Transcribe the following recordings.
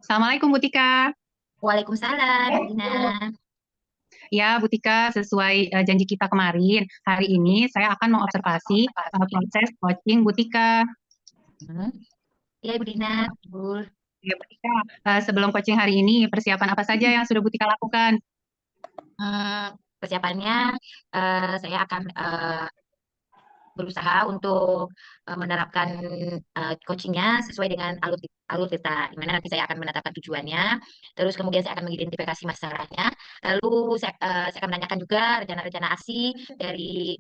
Assalamualaikum Bu Tika. Waalaikumsalam, Bu Dina. Ya, Bu Tika, sesuai janji kita kemarin, hari ini saya akan mengobservasi proses coaching Bu Tika. Hmm. Ya, Ibu Dina, betul. Ya, Bu Tika, sebelum coaching hari ini, persiapan apa saja yang sudah Bu Tika lakukan? Persiapannya, saya akan berusaha untuk menerapkan coachingnya sesuai dengan alur kita, di mana nanti saya akan menetapkan tujuannya, terus kemudian saya akan mengidentifikasi masalahnya, lalu saya akan menanyakan juga rencana-rencana aksi dari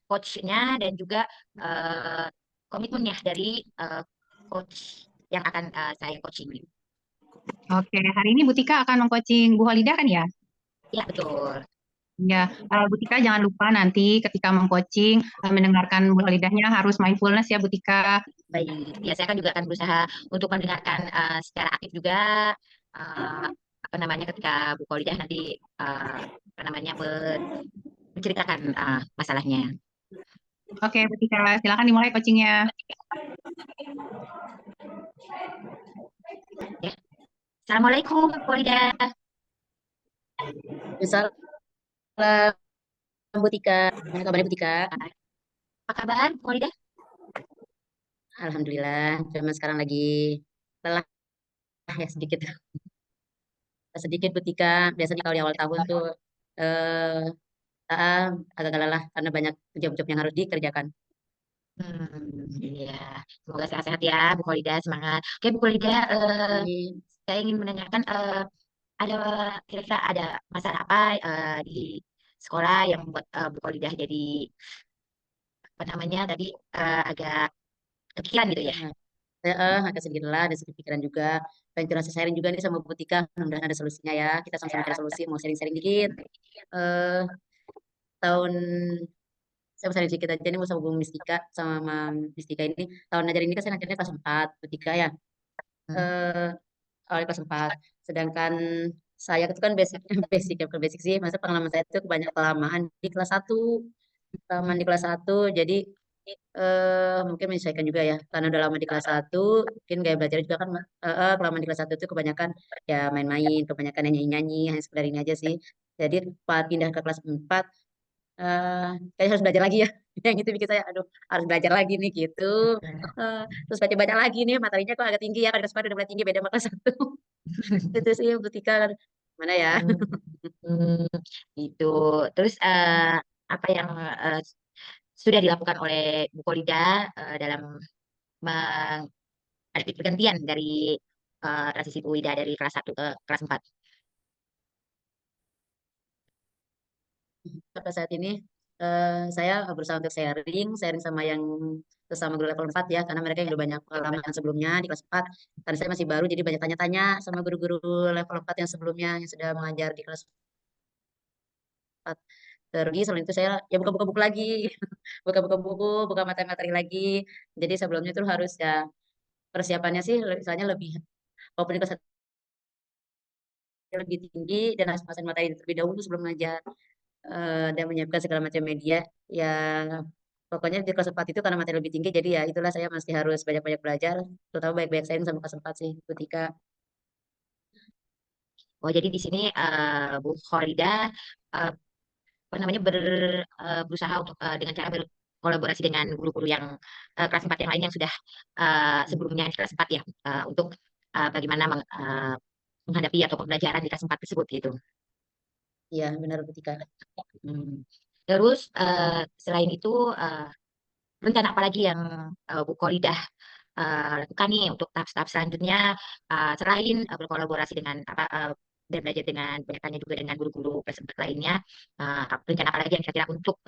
coachnya dan juga eh, komitmennya dari coach yang akan saya coaching. Oke, hari ini Bu Tika akan mengcoaching Bu Holidah kan ya? Ya, betul. Ya, Bu Tika jangan lupa nanti ketika mengcoaching, mendengarkan Bu Holidahnya harus mindfulness ya Bu Tika. Baik. Ya, saya kan juga akan berusaha untuk mendengarkan secara aktif juga eh, apa namanya ketika Bu Kolidah nanti apa namanya menceritakan masalahnya. Oke, Bu Tika, silakan dimulai coachingnya. Ya. Assalamualaikum, Bu Kolidah. Misalnya Bu Tika, gimana kabarnya Bu Tika? Apa kabar, Bu Kolidah? Alhamdulillah, cuma sekarang lagi lelah ya sedikit. Sedikit Bu Tika, biasanya kalau di awal tahun tuh eh ah, agak lelah karena banyak job-job yang harus dikerjakan. Iya. Semoga sehat-sehat ya, Bu Kolidah. Semangat. Oke, Bu Kolidah, Amin. saya ingin menanyakan ada kira-kira ada masalah apa di sekolah yang membuat Bu Kolidah jadi apa namanya tadi agak kepikiran gitu ya. Nah, saya agak sedikit lelah, ada sedikit pikiran juga. Pengen curhat sharing juga nih sama Bu Tika, mudah-mudahan ada solusinya ya. Kita sama-sama cari solusi, mau sharing-sharing dikit. Eh tahun saya mau sharing sedikit aja nih mau sama Bu Mistika sama Mam Mistika ini. Tahun ajar ini kan saya ngajarnya kelas 4 Bu Tika ya. Hmm. Eh awal kelas 4. Sedangkan saya itu kan basic basic ya bukan basic sih. Masa pengalaman saya itu banyak kelamaan di kelas satu. Kelamaan di kelas satu jadi mungkin menyesuaikan juga ya. Karena udah lama di kelas satu mungkin gaya belajar juga kan kelamaan di kelas satu itu kebanyakan ya main-main, kebanyakan nyanyi-nyanyi, hanya sekedar ini aja sih. Jadi pas pindah ke kelas 4 eh kayaknya harus belajar lagi ya. Yang itu bikin saya aduh harus belajar lagi nih gitu. Eh, terus baca-baca lagi nih materinya kok agak tinggi ya. Kalau kelas 4 udah mulai tinggi beda sama kelas 1. Itu sih Bu Tika kan mana ya. Hmm, gitu. Terus apa yang eh, sudah dilakukan oleh Bu Kolida dalam ada pergantian dari transisi Bu Ida dari kelas 1 ke kelas 4? Sampai saat ini saya berusaha untuk sharing sharing sama yang sesama guru level 4 ya karena mereka yang udah banyak pengalaman sebelumnya di kelas 4 karena saya masih baru jadi banyak tanya-tanya sama guru-guru level 4 yang sebelumnya yang sudah mengajar di kelas 4. Terus selain itu saya ya buka-buka buku lagi buka-buka buku buka materi-materi lagi jadi sebelumnya itu harus ya persiapannya sih misalnya lebih walaupun di kelas 1 lebih tinggi dan harus pasang materi terlebih dahulu sebelum mengajar dan menyiapkan segala macam media ya pokoknya di kelas 4 itu karena materi lebih tinggi jadi ya itulah saya masih harus banyak-banyak belajar terutama banyak-banyak sharing sama kelas 4 sih ketika Oh, jadi di sini Bu Korida eh, apa namanya berusaha untuk dengan cara berkolaborasi dengan guru-guru yang kelas 4 yang lain yang sudah sebelumnya di kelas 4 ya untuk bagaimana menghadapi atau pembelajaran di kelas 4 tersebut gitu. ya benar ketika Hmm. Terus selain itu eh, rencana apa lagi yang Bu Kolidah lakukan nih untuk tahap-tahap selanjutnya selain berkolaborasi dengan apa dan belajar dengan banyaknya juga dengan guru-guru kelas 4 lainnya rencana apa lagi yang kira-kira untuk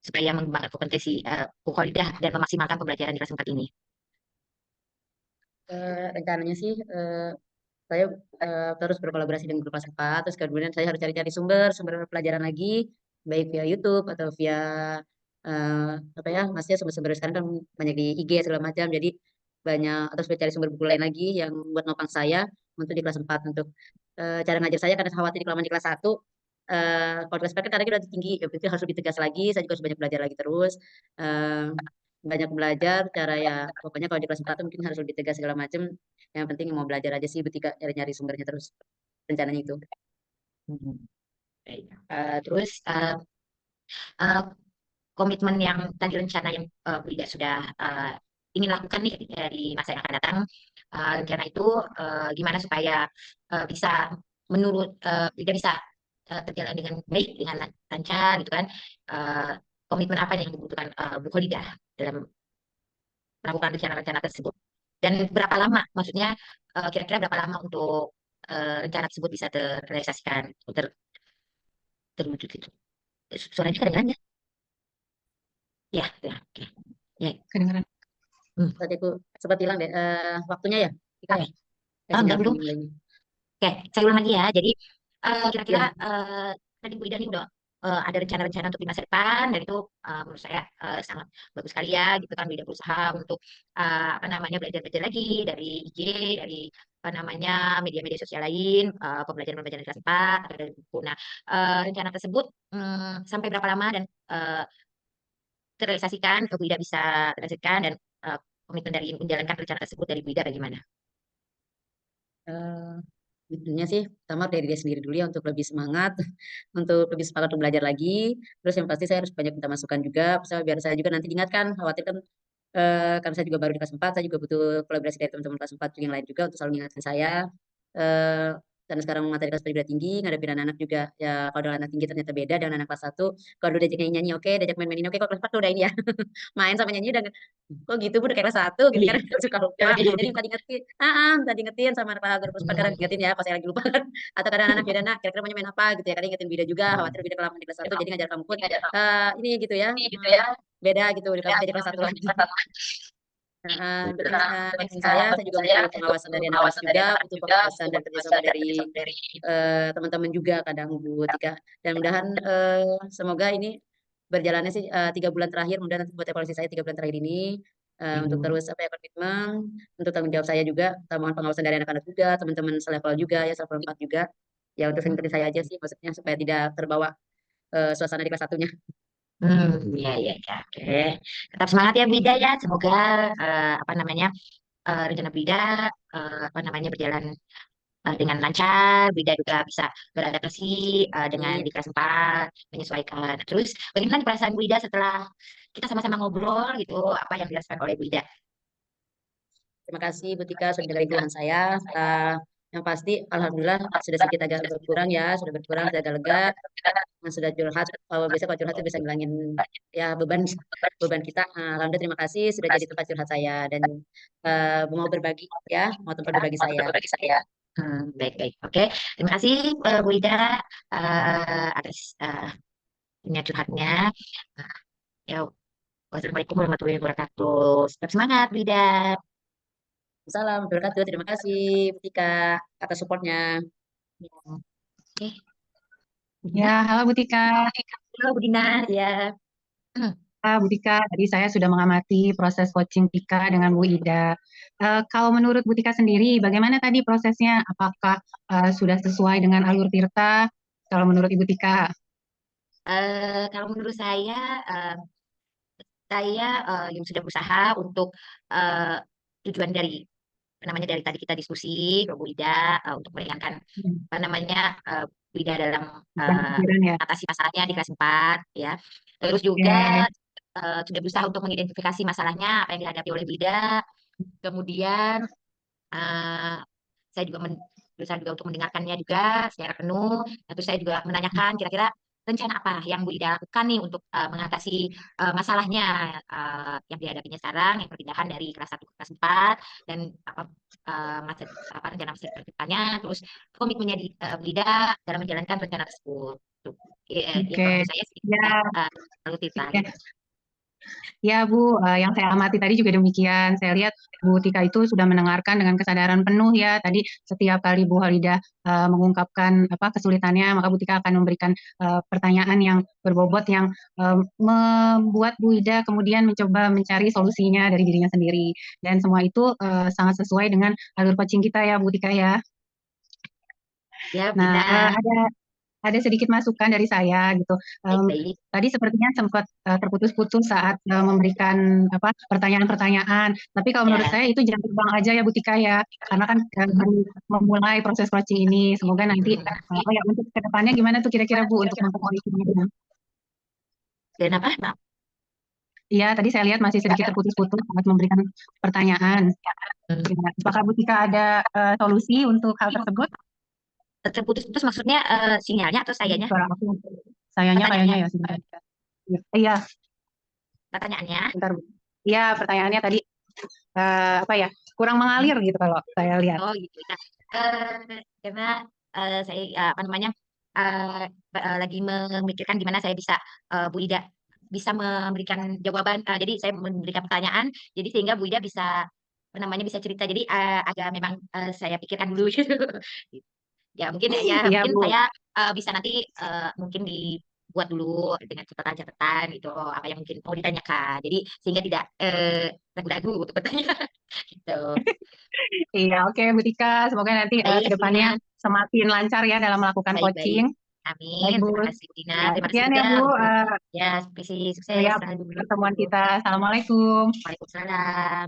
supaya mengembangkan kompetensi Bu Kolidah dan memaksimalkan pembelajaran di kelas 4 ini. rencananya sih saya terus berkolaborasi dengan guru kelas 4 terus kemudian saya harus cari-cari sumber pelajaran lagi baik via YouTube atau via eh, apa ya maksudnya sumber-sumber sekarang kan banyak di IG segala macam jadi banyak atau saya cari sumber buku lain lagi yang buat nopang saya untuk di kelas 4 untuk cara ngajar saya karena khawatir kelamaan di kelas 1 kalau kelas 4 kan kadang udah tinggi ya berarti harus lebih tegas lagi saya juga harus banyak belajar lagi terus banyak belajar cara ya pokoknya kalau di kelas 4 tuh mungkin harus lebih tegas segala macam. Yang penting mau belajar aja sih Bu Tika, nyari-nyari sumbernya terus rencananya itu. Hmm, baik. Terus eh, komitmen yang tadi rencana yang Bu Ida sudah ingin lakukan nih di masa yang akan datang, rencana itu gimana supaya bisa menurut Ida bisa terjalan dengan baik, dengan lancar gitu kan. Eh, Komitmen apa yang dibutuhkan Bu Kholidah dalam melakukan rencana-rencana tersebut, dan berapa lama, maksudnya kira-kira berapa lama untuk rencana tersebut bisa terrealisasikan, terwujud itu. Suaranya kedengaran ya? Ya, ya, oke. Ya. Kedengaran. Tadi aku sempat hilang deh waktunya ya Tika ya. Enggak, belum. Lagi. Oke, saya ulang lagi ya. Jadi kira-kira Ya. tadi Bu Ida ini udah ada rencana-rencana untuk di masa depan, dan itu menurut saya sangat bagus sekali ya, gitu kan. Bu Ida berusaha untuk apa namanya belajar-belajar lagi dari IG, dari apa namanya media-media sosial lain, pembelajaran-pembelajaran di kelas 4 atau dari buku. Nah, rencana tersebut sampai berapa lama dan terrealisasikan, Bu Ida bisa terrealisasikan, dan komitmen dari menjalankan rencana tersebut dari Bu Ida bagaimana? Intinya sih pertama dari dia sendiri dulu ya untuk lebih semangat untuk lebih semangat untuk belajar lagi, terus yang pasti saya harus banyak minta masukan juga biar saya juga nanti diingatkan, khawatir kan karena saya juga baru di kelas 4, saya juga butuh kolaborasi dari teman-teman kelas 4 yang lain juga untuk selalu mengingatkan saya. eh karena sekarang materi kelas 4 juga tinggi, ngadepin anak-anak juga ya, kalau dengan anak tinggi ternyata beda dengan anak kelas 1. Kalau udah diajak nyanyi oke, diajak main-main ini oke, kalau kelas 4 tuh udah ini ya main sama nyanyi udah kok gitu Bu, udah kayak kelas 1 gitu kan suka lupa, jadi minta diingetin, minta diingetin sama anak guru kelas 4, kadang diingetin ya pas saya lagi lupa kan, atau kadang anak beda, nak kira-kira maunya main apa gitu ya, kadang ingetin beda juga, khawatir beda kelamaan di kelas 1 jadi ngajar kamu pun ini gitu ya, beda gitu di kelas kelas 1 lagi. Penting saya juga butuh pengawasan dari anak-anak juga, butuh pengawasan dan kerjasama dari teman-teman juga kadang Bu Tika. Dan mudahan semoga ini berjalannya sih 3 bulan terakhir, mudah nanti buat evaluasi saya 3 bulan terakhir ini untuk terus apa ya komitmen, untuk tanggung jawab saya juga, mohon pengawasan dari anak-anak juga, teman-teman selevel juga ya, selevel 4 juga. Ya untuk seperti saya aja sih maksudnya supaya tidak terbawa suasana di kelas satunya. Iya, iya, iya, oke. Tetap semangat ya Bida ya. Semoga apa namanya rencana Bida apa namanya berjalan dengan lancar. Bida juga bisa beradaptasi dengan di kelas 4, menyesuaikan. Terus bagaimana perasaan Bida setelah kita sama-sama ngobrol gitu, apa yang dirasakan oleh Bida? Terima kasih Bu Tika sudah dengerin keluhan saya. Yang pasti alhamdulillah sudah sedikit agak berkurang ya, sudah berkurang, sudah agak lega. Yang sudah curhat, biasa kalau curhat itu bisa ngilangin ya beban kita. Alhamdulillah terima kasih sudah jadi tempat curhat saya dan mau berbagi ya, mau tempat berbagi saya. Baik, baik. Oke, terima kasih Bu Ida atas curhatnya. Ya, wassalamualaikum warahmatullahi wabarakatuh. Tetap semangat, Bu Ida. Salam wabarakatuh. Terima kasih Bu Tika atas supportnya. Oke. Ya, halo Bu Tika. Halo Bu Dina, ya. Bu Tika, tadi saya sudah mengamati proses coaching Tika dengan Bu Ida. Kalau menurut Bu Tika sendiri, bagaimana tadi prosesnya? Apakah sudah sesuai dengan alur Tirta? Kalau menurut Ibu Tika? Kalau menurut saya yang sudah berusaha untuk eh, tujuan dari apa namanya dari tadi kita diskusi ke Bu Ida untuk meringankan apa namanya Bu Ida dalam Pikiran ya? atasi masalahnya di kelas 4 ya. Terus Oke. juga sudah berusaha untuk mengidentifikasi masalahnya apa yang dihadapi oleh Bu Ida. Kemudian eh, saya juga berusaha juga untuk mendengarkannya juga secara penuh. Terus saya juga menanyakan kira-kira rencana apa yang Bu Ida lakukan nih untuk mengatasi masalahnya yang dihadapinya sekarang, yang perpindahan dari kelas 1 ke kelas 4, dan apa rencana masa depannya, terus komitmennya Bu Ida dalam menjalankan rencana tersebut. Tuh. Ya, Oke. kalau saya sih Ya, lalu Tita oke. gitu. Ya Bu, yang saya amati tadi juga demikian. Saya lihat Bu Tika itu sudah mendengarkan dengan kesadaran penuh ya. Tadi setiap kali Bu Halida mengungkapkan apa kesulitannya, maka Bu Tika akan memberikan pertanyaan yang berbobot yang membuat Bu Ida kemudian mencoba mencari solusinya dari dirinya sendiri. Dan semua itu sangat sesuai dengan alur coaching kita ya Bu Tika ya. Ya, Bu Nah, Ida. ada sedikit masukan dari saya gitu. Baik-baik. Tadi sepertinya sempat terputus-putus saat memberikan apa pertanyaan-pertanyaan. Tapi kalau menurut Ya. saya itu jangan terbang aja ya Bu Tika ya, karena kan baru memulai proses coaching ini. Semoga nanti oh ya untuk kedepannya gimana tuh kira-kira Bu untuk memperbaiki. Dan apa? Maaf. Iya, tadi saya lihat masih sedikit terputus-putus saat memberikan pertanyaan. Hmm. Ya, apakah Bu Tika ada solusi untuk hal tersebut? Terputus-putus maksudnya sinyalnya atau sayanya? Suara aku, sayanya kayaknya Pertanyaannya. ya sebentar. Iya, Pertanyaannya. bentar Bu. Iya, pertanyaannya tadi apa ya kurang mengalir gitu kalau saya lihat. Oh gitu ya. Karena saya apa namanya lagi memikirkan gimana saya bisa Bu Ida bisa memberikan jawaban. Jadi saya memberikan pertanyaan, jadi sehingga Bu Ida bisa apa namanya bisa cerita. Jadi agak memang saya pikirkan dulu gitu. Ya mungkin Iya mungkin Bu. saya bisa nanti mungkin dibuat dulu dengan catatan-catatan gitu apa yang mungkin mau ditanyakan. Jadi sehingga tidak ragu-ragu untuk bertanya gitu. Iya, oke Bu Tika. Semoga nanti ke Baik, depannya Dina. semakin lancar ya dalam melakukan Baik-baik. coaching. Amin. Baik Bu. Terima kasih, Dina. Ya, Terima kasih sekian ya juga Bu untuk ya sukses ya selalu. pertemuan kita. Assalamualaikum. Waalaikumsalam.